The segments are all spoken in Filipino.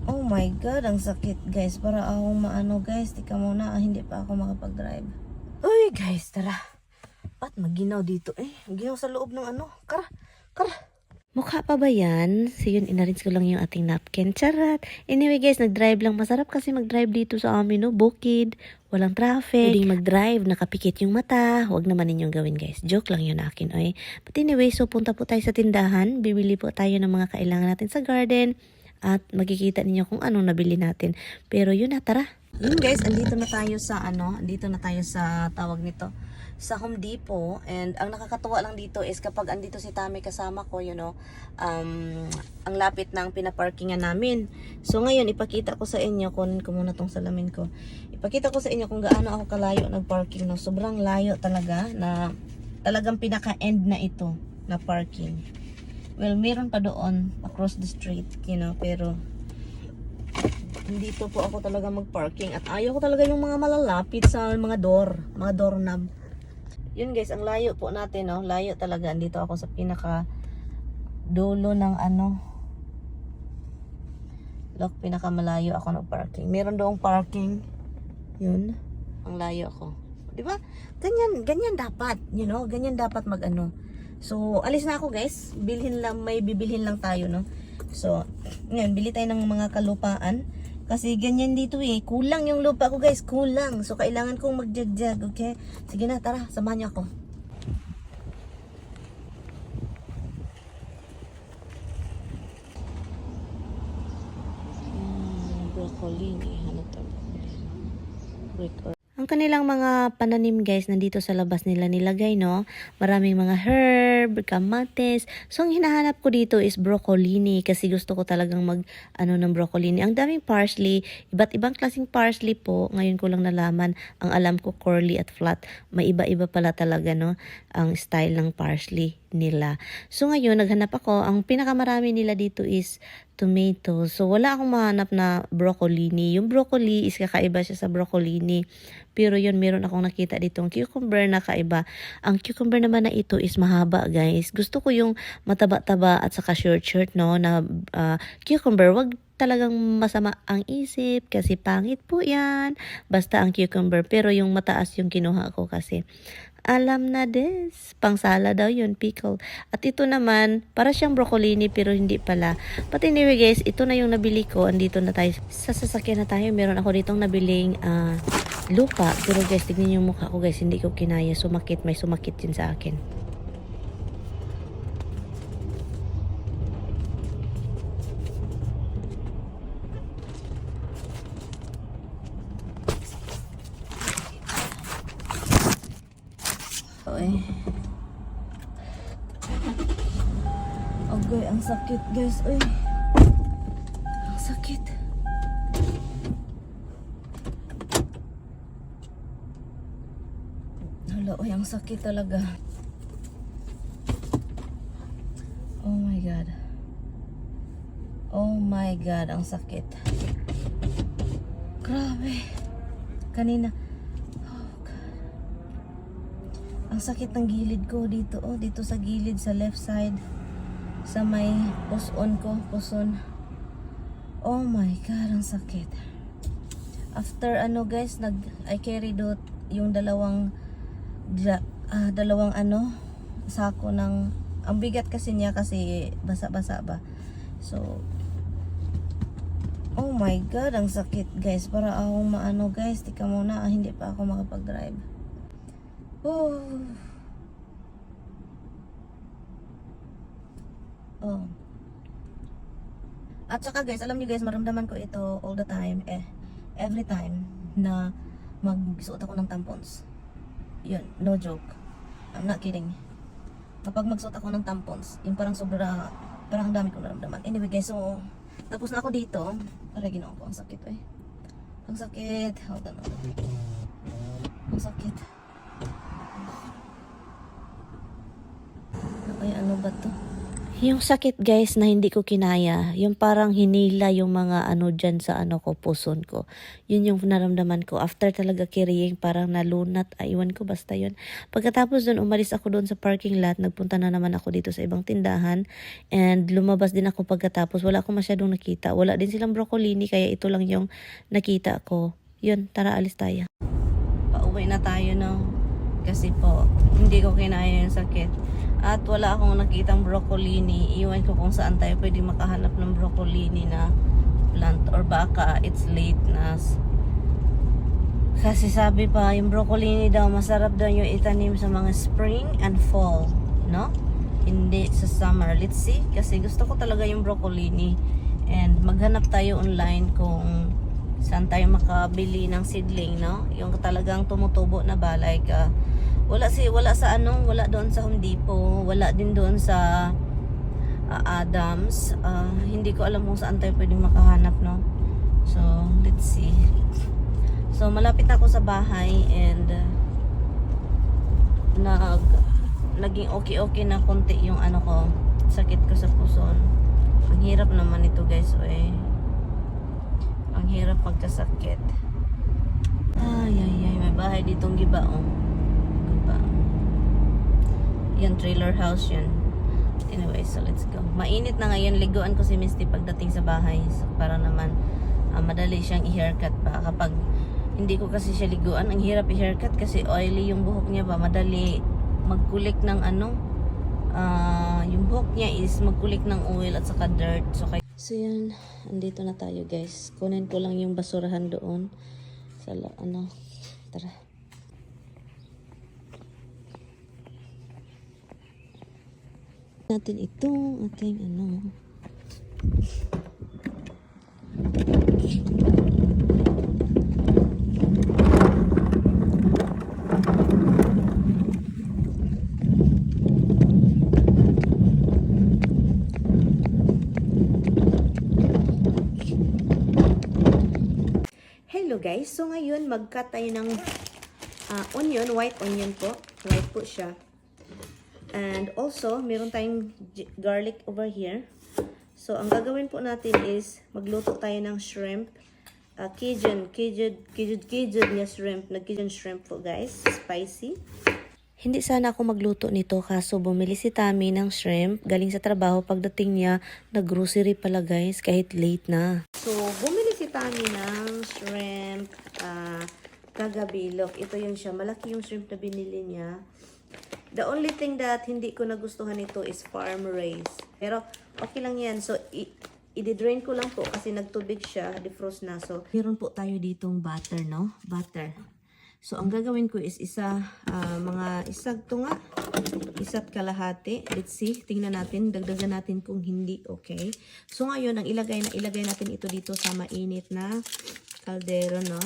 Oh my God, ang sakit guys. Para akong maano guys. Tika muna, hindi pa ako makapag-drive. Uy guys, tara. At maginaw dito eh. Maginaw sa loob ng ano. Kara, kara. Mukha pa ba yan? So yun, inarinse ko lang yung ating napkin. Charat! Anyway guys, nag-drive lang. Masarap kasi mag-drive dito sa amin, no? Bukid, walang traffic. Pwedeng mag-drive, nakapikit yung mata. Huwag naman ninyong gawin guys. Joke lang yun akin, oy. But anyway, so punta po tayo sa tindahan. Bibili po tayo ng mga kailangan natin sa garden. At makikita ninyo kung anong nabili natin. Pero yun na, tara! Yun guys, andito na tayo sa andito na tayo sa tawag nito. Sa Home Depot. And ang nakakatuwa lang dito is kapag andito si Tami kasama ko, ang lapit ng pinaparkingan namin. So ngayon, ipakita ko sa inyo, kunin ko muna tong salamin ko. Ipakita ko sa inyo kung gaano ako kalayo nag-parking. No? Sobrang layo talaga na talagang pinaka-end na ito na parking. Well, meron pa doon across the street, pero dito po ako talaga mag-parking at ayaw ko talaga yung mga malalapit sa mga doorknob. Yun guys, ang layo po natin, no? Layo talaga. Andito ako sa pinaka dulo ng pinaka malayo ako ng parking. Meron doong parking. Yun. Ang layo ako. 'Di ba? Ganyan dapat, ganyan dapat mag-ano. So, alis na ako guys. May bibilhin lang tayo, no? So, ngayon, bili tayo ng mga kalupaan. Kasi ganyan dito eh. Kulang yung lupa ko guys. Kulang. So, kailangan kong mag-jag-jag. Okay? Sige na, tara. Samahan niyo ako. Broccoli. Ano to? Ang kanilang mga pananim guys, nandito sa labas nila nilagay, no? Maraming mga herb, kamates. So, ang hinahanap ko dito is broccolini kasi gusto ko talagang ng broccolini. Ang daming parsley, iba't ibang klaseng parsley po. Ngayon ko lang nalaman, ang alam ko curly at flat. May iba-iba pala talaga, no? Ang style ng parsley nila. So, ngayon, naghanap ako. Ang pinakamarami nila dito is tomato. So, wala akong mahanap na broccolini. Yung broccoli is kakaiba siya sa broccolini. Pero yun, meron akong nakita dito ang cucumber na kaiba. Ang cucumber naman na ito is mahaba, guys. Gusto ko yung mataba-taba at saka short-short, no, na cucumber. Wag talagang masama ang isip kasi pangit po yan. Basta ang cucumber. Pero yung mataas yung kinuha ko kasi. Alam na des. Pangsala daw yun, pickle. At ito naman, para siyang broccolini pero hindi pala. But anyway guys, ito na yung nabili ko. Andito na tayo. Sa sasakyan na tayo. Meron ako ditong nabiling lupa. Pero guys, tignan yung mukha ko guys. Hindi ko kinaya. Sumakit. May sumakit yun sa akin. Okay. Okay, ang sakit guys. Uy. Ang sakit. Hala, uy, ang sakit talaga. Oh my God. Oh my God, ang sakit. Grabe. Kanina. Oh God. Ang sakit ng gilid ko dito. Oh, dito sa gilid, sa left side. Sa may puson ko. Puson. Oh my God, ang sakit. After guys, I carried out yung dalawang sako ng, ang bigat kasi niya kasi basa-basa ba. So, oh my God, ang sakit guys. Para akong maano guys. Tika muna, hindi pa ako makapag-drive. Oh. Oh. At saka guys, alam niyo guys, maramdaman ko ito all the time. Every time na magsuot ako ng tampons. Yun, no joke. I'm not kidding. Kapag magsuot ako ng tampons, yung parang parang dami kong naramdaman. Anyway guys, so tapos na ako dito. Aray, ginawa ko. Ang sakit eh. Ang sakit. Hold on. Ang sakit. Ay, ano ba to? Yung sakit guys na hindi ko kinaya, yung parang hinila yung mga ano dyan sa ano ko, puson ko. Yun yung naramdaman ko. After talaga carrying, parang nalunat. Iwan ko, basta yun. Pagkatapos dun, umalis ako doon sa parking lot. Nagpunta na naman ako dito sa ibang tindahan. And lumabas din ako pagkatapos. Wala akong masyadong nakita. Wala din silang broccolini, kaya ito lang yung nakita ko. Yun, tara alis tayo. Pauwi na tayo, no? Kasi po, hindi ko kinaya yung sakit. At wala akong nakitang broccolini. Iwan ko kung saan tayo pwede makahanap ng broccolini na plant. Or baka it's late na. Kasi sabi pa, yung broccolini daw, masarap daw yung itanim sa mga spring and fall. No? Hindi sa summer. Let's see. Kasi gusto ko talaga yung broccolini. And maghanap tayo online kung saan tayo makabili ng seedling, no? Yung talagang tumutubo na ba, like wala sa wala doon sa Home Depot, wala din doon sa Adams. Hindi ko alam kung saan tayo pwedeng makahanap, no? So, let's see. So, malapit ako sa bahay and naging okay na konti yung ano ko, sakit ko sa puson. Ang hirap naman ito, guys, ang hirap pagkasakit. Ay, may bahay ditong gibaong. Yan, trailer house yan. Anyway, so let's go. Mainit na ngayon. Liguan ko si Misty pagdating sa bahay. So, para naman madali siyang i-haircut pa. Kapag hindi ko kasi siya liguan, ang hirap i-haircut kasi oily yung buhok niya ba. Madali magkulik ng yung buhok niya is magkulik ng oil at saka dirt. So yan, andito na tayo guys. Kunin ko lang yung basurahan doon. Tara. Natin itong ating Hello guys, so ngayon mag-cut tayo ng onion, white onion po. White po siya. And also, meron tayong garlic over here. So, ang gagawin po natin is magluto tayo ng shrimp. Cajun na shrimp. Cajun shrimp po guys. Spicy. Hindi sana ako magluto nito kaso bumili si Tami ng shrimp. Galing sa trabaho, pagdating niya, nag-grocery pala guys kahit late na. So, bumili si Tami ng shrimp kagabi. Look, ito yun siya. Malaki yung shrimp na binili niya. The only thing that hindi ko nagustuhan ito is farm raised. Pero okay lang yan. So, i-drain ko lang po kasi nagtubig siya. Defrost na. So, meron po tayo ditong butter, no? Butter. So, ang gagawin ko is isa't kalahati. Let's see. Tingnan natin. Dagdagan natin kung hindi okay. So, ngayon, ang ilagay natin ito dito sa mainit na kaldero, no?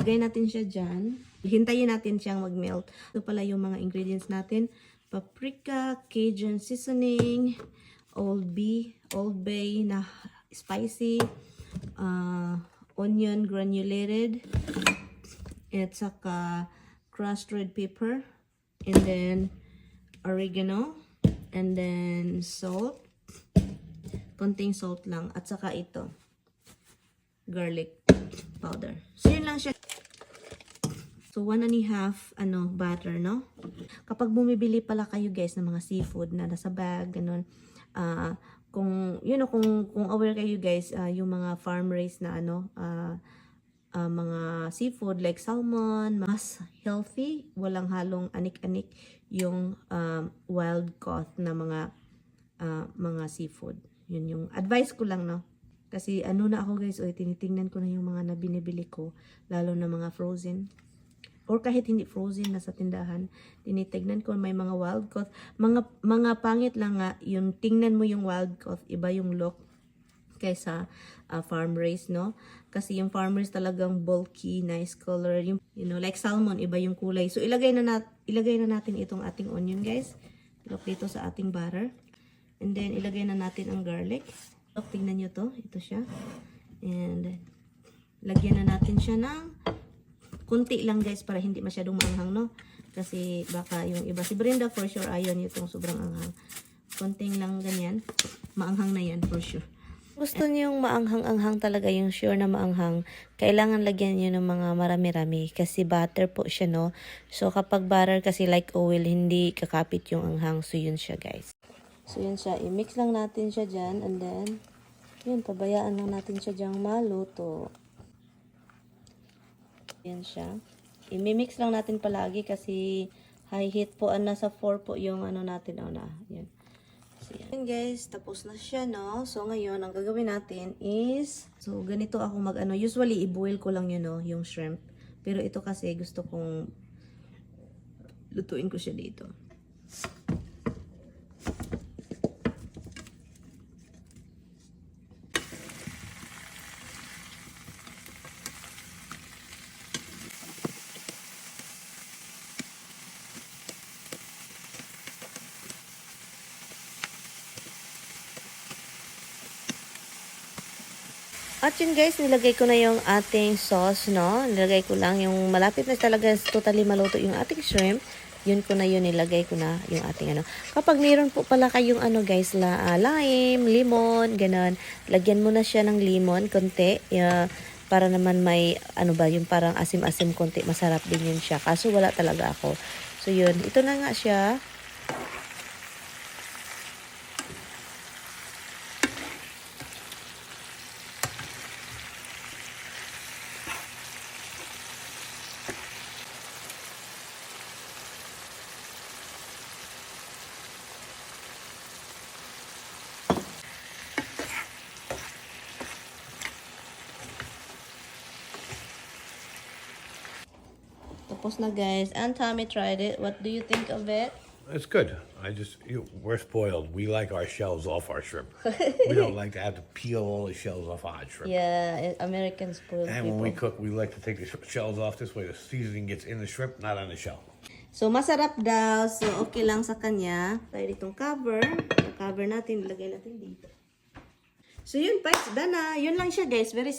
Lagay natin siya dyan. Hintayin natin siyang mag-melt. Ito pala yung mga ingredients natin. Paprika, Cajun seasoning, Old Bay na spicy, onion granulated, at saka crushed red pepper, and then oregano, and then salt. Konting salt lang. At saka ito, garlic powder. So, yun lang siya. So, 1.5 butter, no? Kapag bumibili pala kayo guys ng mga seafood na nasa bag, ganun, kung aware kayo guys, yung mga farm raised na mga seafood like salmon, mas healthy, walang halong anik-anik yung wild caught na mga seafood. Yun yung advice ko lang, no? Kasi na ako guys, tinitingnan ko na yung mga binibili ko, lalo na mga frozen. Or kahit hindi frozen na sa tindahan, tinitignan ko may mga wild caught. Mga pangit lang nga, yung tingnan mo yung wild caught, iba yung look kaysa farm raised, no? Kasi yung farmers talagang bulky, nice color, yung like salmon, iba yung kulay. So ilagay na natin itong ating onion, guys. Look dito sa ating butter. And then ilagay na natin ang garlic. Look, tingnan nyo to, ito siya. And lagyan na natin siya ng kunti lang guys para hindi masyadong maanghang, no? Kasi baka yung iba, si Brenda for sure ayaw niyo itong sobrang anghang. Konting lang ganyan, maanghang na yan for sure. Gusto niyo yung maanghang-anghang talaga, yung sure na maanghang, kailangan lagyan niyo ng mga marami-rami kasi butter po siya, no? So, kapag butter kasi like oil, hindi kakapit yung anghang. So, yun siya, guys. So, yun siya. I-mix lang natin siya dyan and then, yun, pabayaan lang natin siya dyang maluto. Yan siya. I-mix lang natin palagi kasi high heat po. Nasa 4 po yung ano natin. Yan. So, yan guys, tapos na siya, no? So, ngayon, ang gagawin natin is, so, ganito ako mag-ano. Usually, i-boil ko lang yun, no? Yung shrimp. Pero ito kasi, gusto kong lutuin ko siya dito. At yun guys, nilagay ko na yung ating sauce, no? Nilagay ko lang yung malapit na talaga totally maluto yung ating shrimp. Yun ko na yun, nilagay ko na yung ating ano. Kapag mayroon po pala kayong ano guys, lime, lemon, ganon. Lagyan mo na siya ng lemon, konti. Para naman may, ano ba, yung parang asim-asim konti. Masarap din yun siya. Kaso wala talaga ako. So yun, ito na nga siya. Tapos na guys. And Tommy tried it. What do you think of it? It's good. We're spoiled. We like our shells off our shrimp. We don't like to have to peel all the shells off our shrimp. Yeah, American spoiled And people. when we cook, we like to take the shells off. This way the seasoning gets in the shrimp, not on the shell. So, masarap daw. So, okay lang sa kanya. Tayo ditong cover. Cover natin. Ilagay natin dito. So, yun, Pikes. Done na. Yun lang siya, guys. Very